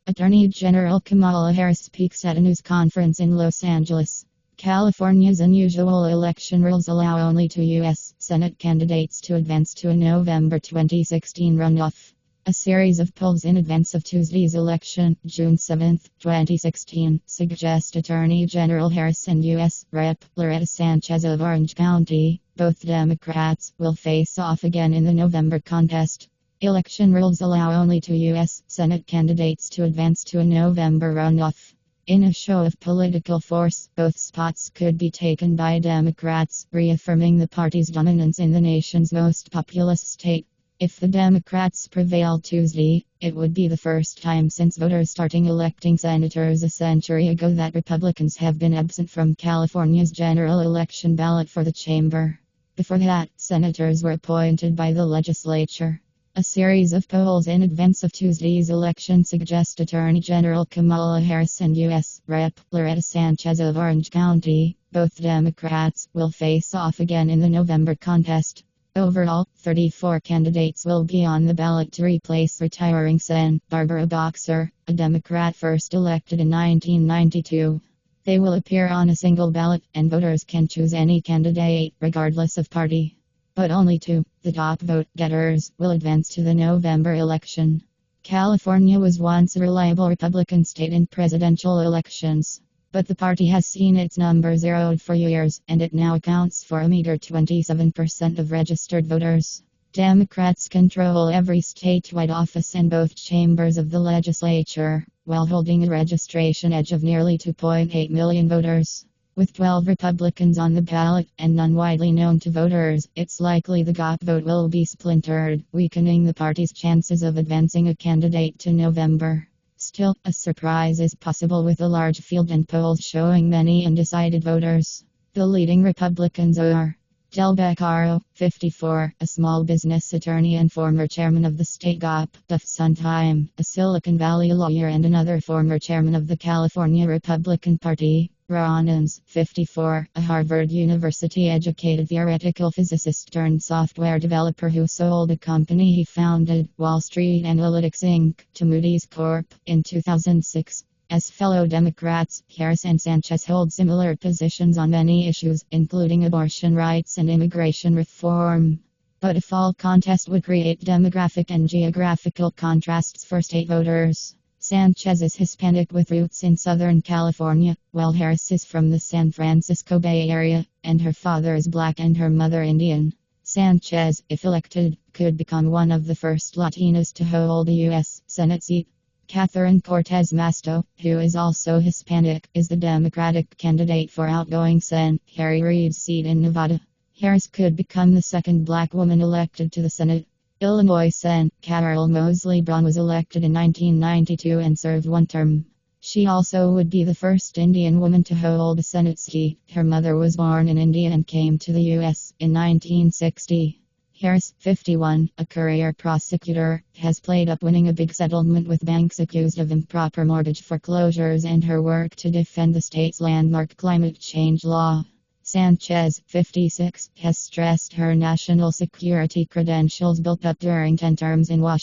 Attorney General Kamala Harris speaks at a news conference in Los Angeles. California's unusual election rules allow only two U.S. Senate candidates to advance to a November 2016 runoff. A series of polls in advance of Tuesday's election, June 7, 2016, suggest Attorney General Harris and U.S. Rep. Loretta Sanchez of Orange County, both Democrats, will face off again in the November contest. Election rules allow only two U.S. Senate candidates to advance to a November runoff. In a show of political force, both spots could be taken by Democrats, reaffirming the party's dominance in the nation's most populous state. If the Democrats prevail Tuesday, it would be the first time since voters starting electing senators a century ago that Republicans have been absent from California's general election ballot for the chamber. Before that, senators were appointed by the legislature. A series of polls in advance of Tuesday's election suggest Attorney General Kamala Harris and U.S. Rep. Loretta Sanchez of Orange County, both Democrats, will face off again in the November contest. Overall, 34 candidates will be on the ballot to replace retiring Sen. Barbara Boxer, a Democrat first elected in 1992. They will appear on a single ballot, and voters can choose any candidate, regardless of party. But only two, the top vote-getters, will advance to the November election. California was once a reliable Republican state in presidential elections. But the party has seen its numbers erode for years, and it now accounts for a meager 27% of registered voters. Democrats control every statewide office and both chambers of the legislature, while holding a registration edge of nearly 2.8 million voters. With 12 Republicans on the ballot and none widely known to voters, it's likely the GOP vote will be splintered, weakening the party's chances of advancing a candidate to November. Still, a surprise is possible with a large field and polls showing many undecided voters. The leading Republicans are Del Beccaro, 54, a small business attorney and former chairman of the state GOP; Duff Sondheim, a Silicon Valley lawyer and another former chairman of the California Republican Party; Ron Unz, 54, a Harvard University-educated theoretical physicist turned software developer who sold a company he founded, Wall Street Analytics Inc., to Moody's Corp. in 2006. As fellow Democrats, Harris and Sanchez hold similar positions on many issues, including abortion rights and immigration reform. But a fall contest would create demographic and geographical contrasts for state voters. Sanchez is Hispanic with roots in Southern California, while Harris is from the San Francisco Bay Area, and her father is black and her mother Indian. Sanchez, if elected, could become one of the first Latinas to hold a U.S. Senate seat. Catherine Cortez Masto, who is also Hispanic, is the Democratic candidate for outgoing Sen. Harry Reid's seat in Nevada. Harris could become the second black woman elected to the Senate. Illinois Sen. Carol Moseley Braun was elected in 1992 and served one term. She also would be the first Indian woman to hold a Senate seat. Her mother was born in India and came to the U.S. in 1960. Harris, 51, a career prosecutor, has played up winning a big settlement with banks accused of improper mortgage foreclosures and her work to defend the state's landmark climate change law. Sanchez, 56, has stressed her national security credentials built up during 10 terms in Washington.